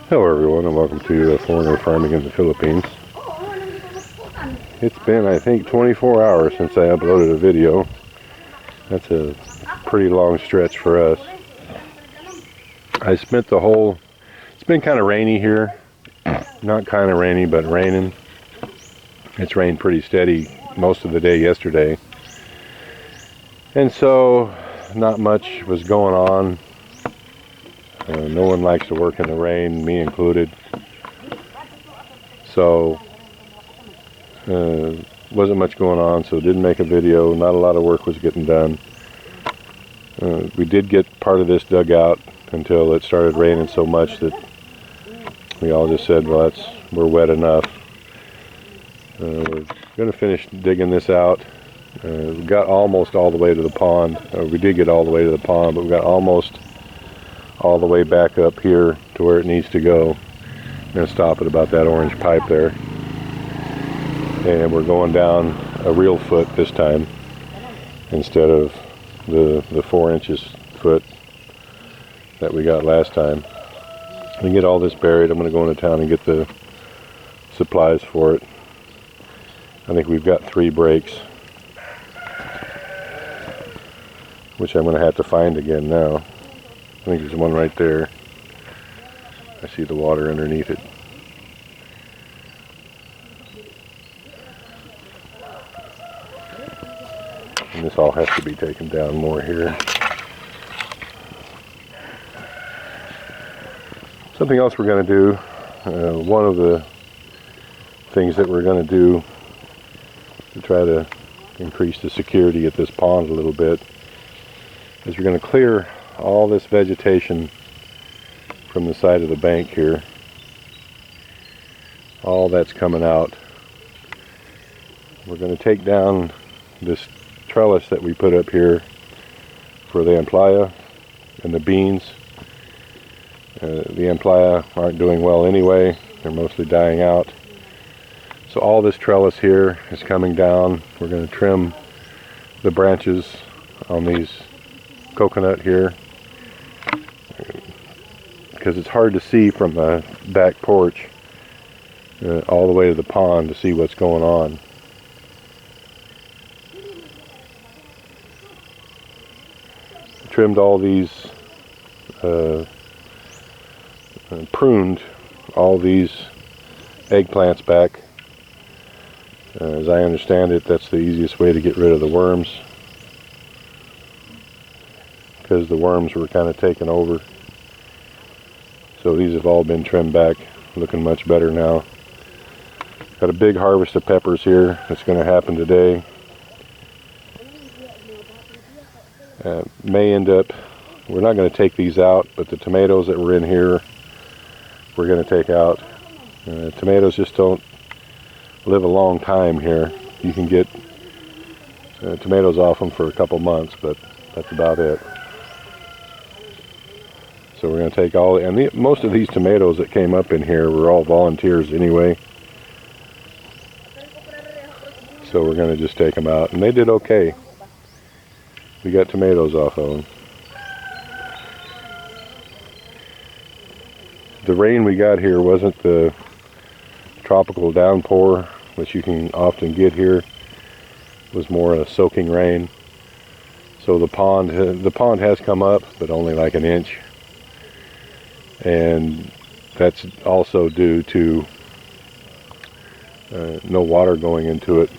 Hello everyone, and welcome to Foreigner Farming in the Philippines. It's been, I think, 24 hours since I uploaded a video. That's a pretty long stretch for us. I spent it's been kind of rainy here. Not kind of rainy, but raining. It's rained pretty steady most of the day yesterday. And so, not much was going on. No one likes to work in the rain, me included. So, wasn't much going on, so didn't make a video. Not a lot of work was getting done. We did get part of this dug out until it started raining so much that we all just said, well, we're wet enough. We're going to finish digging this out. We got almost all the way to the pond. We did get all the way to the pond, but we got almost all the way back up here to where it needs to go. I'm going to stop at about that orange pipe there. And we're going down a real foot this time instead of the 4 inches foot that we got last time. We get all this buried. I'm going to go into town and get the supplies for it. I think we've got 3 breaks, which I'm going to have to find again now. I think there's one right there. I see the water underneath it. And this all has to be taken down more here. Something else we're going to do, one of the things that we're going to do to try to increase the security at this pond a little bit is we're going to clear all this vegetation from the side of the bank here. All that's coming out. We're going to take down this trellis that we put up here for the amplia and the beans. The amplia aren't doing well anyway. They're mostly dying out. So all this trellis here is coming down. We're going to trim the branches on these coconut here, because it's hard to see from the back porch all the way to the pond to see what's going on. Trimmed all these, pruned all these eggplants back. As I understand it, that's the easiest way to get rid of the worms, because the worms were kind of taken over. So these have all been trimmed back, looking much better now. Got a big harvest of peppers here that's going to happen today. May end up, we're not going to take these out, but the tomatoes that were in here we're going to take out. Tomatoes just don't live a long time here. You can get tomatoes off them for a couple months, but that's about it. So we're going to take all, and most of these tomatoes that came up in here were all volunteers anyway. So we're going to just take them out, and they did okay. We got tomatoes off of them. The rain we got here wasn't the tropical downpour, which you can often get here. It was more a soaking rain. So the pond has come up, but only like 1 inch. And that's also due to no water going into it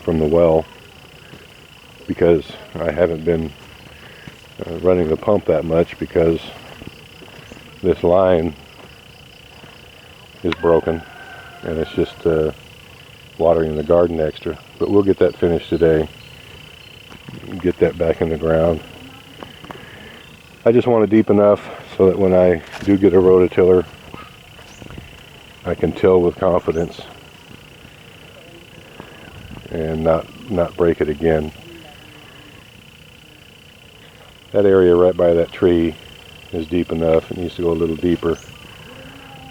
from the well, because I haven't been running the pump that much, because this line is broken and it's just watering the garden extra. But we'll get that finished today, get that back in the ground. I just want it deep enough so that when I do get a rototiller, I can till with confidence and not break it again. That area right by that tree is deep enough. It needs to go a little deeper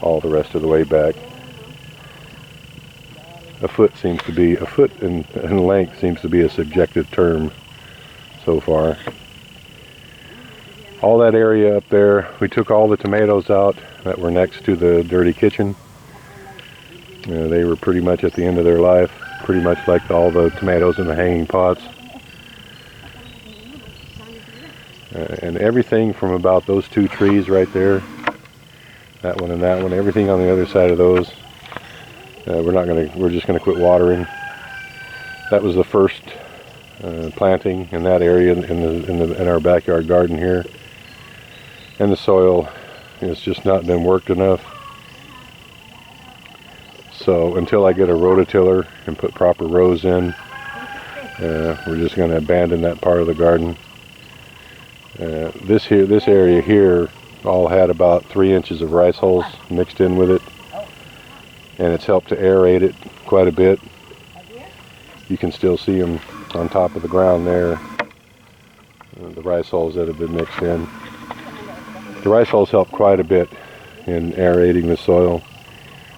all the rest of the way back. A foot in length seems to be a subjective term so far. All that area up there, we took all the tomatoes out that were next to the dirty kitchen. They were pretty much at the end of their life, pretty much like all the tomatoes in the hanging pots. And everything from about those two trees right there, that one and that one, everything on the other side of those, we're just gonna quit watering. That was the first planting in that area in our backyard garden here, and the soil has just not been worked enough. So until I get a rototiller and put proper rows in, we're just going to abandon that part of the garden. This area here all had about 3 inches of rice hulls mixed in with it, and it's helped to aerate it quite a bit. You can still see them on top of the ground there, the rice hulls that have been mixed in. The rice hulls help quite a bit in aerating the soil.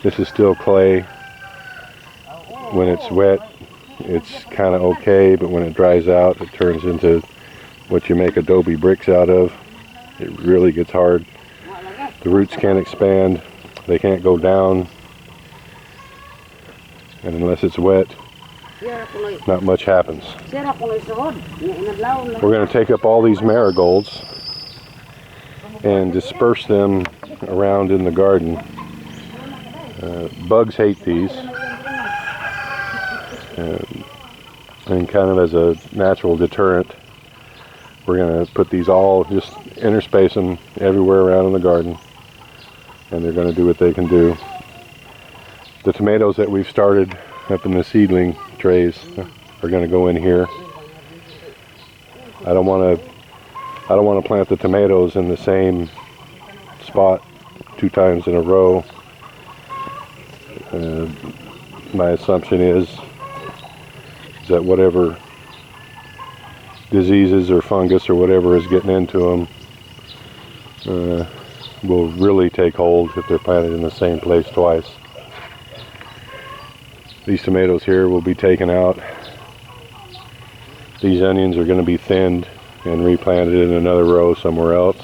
This is still clay. When it's wet, it's kind of okay, but when it dries out, it turns into what you make adobe bricks out of. It really gets hard. The roots can't expand. They can't go down. And unless it's wet, not much happens. We're going to take up all these marigolds and disperse them around in the garden. Bugs hate these, and kind of as a natural deterrent, we're going to put these all, just interspace them everywhere around in the garden, and they're going to do what they can do. The tomatoes that we've started up in the seedling trays are going to go in here. I don't want to plant the tomatoes in the same spot 2 times in a row. My assumption is that whatever diseases or fungus or whatever is getting into them will really take hold if they're planted in the same place twice. These tomatoes here will be taken out. These onions are going to be thinned and replanted in another row somewhere else.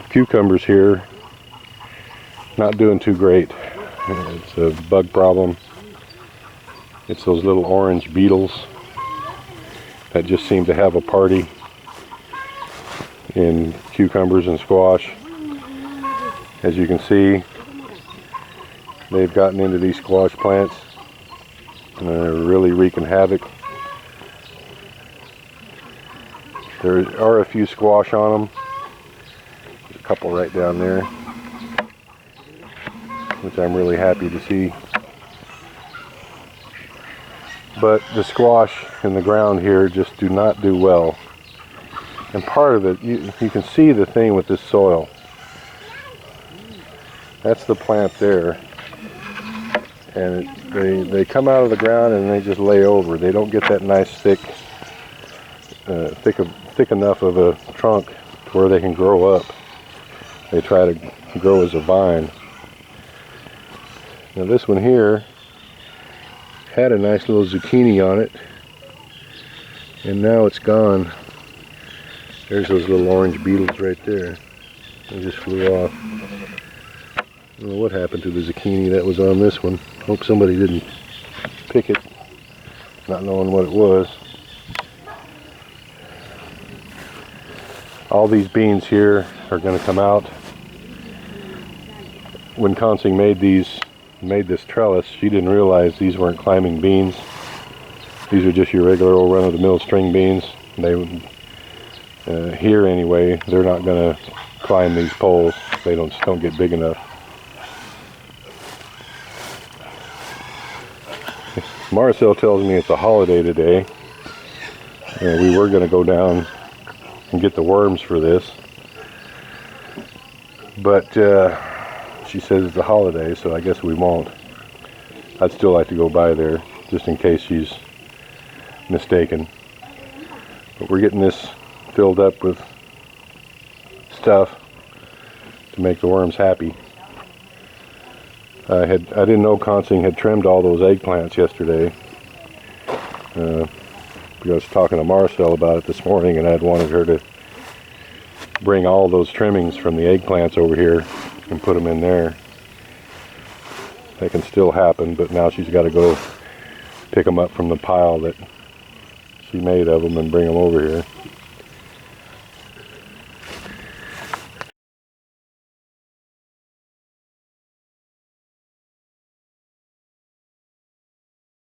Cucumbers here, not doing too great. It's a bug problem. It's those little orange beetles that just seem to have a party in cucumbers and squash. As you can see, they've gotten into these squash plants and they're really wreaking havoc. There are a few squash on them. There's a couple right down there, which I'm really happy to see. But the squash in the ground here just do not do well. And part of it, you can see the thing with this soil. That's the plant there. And they come out of the ground and they just lay over. They don't get that nice thick enough of a trunk to where they can grow up. They try to grow as a vine. Now this one here had a nice little zucchini on it, and now it's gone. There's those little orange beetles right there. They just flew off. I don't know what happened to the zucchini that was on this one. Hope somebody didn't pick it, not knowing what it was. All these beans here are going to come out. When Consing made this trellis, she didn't realize these weren't climbing beans. These are just your regular old run-of-the-mill string beans. They here anyway, they're not going to climb these poles. They don't get big enough. Marcel tells me it's a holiday today. We were going to go down and get the worms for this, but she says it's a holiday, so I guess we won't. I'd still like to go by there just in case she's mistaken. But we're getting this filled up with stuff to make the worms happy. I didn't know Consing had trimmed all those eggplants yesterday. I was talking to Marcel about it this morning, and I'd wanted her to bring all those trimmings from the eggplants over here and put them in there. That can still happen, but now she's got to go pick them up from the pile that she made of them and bring them over here.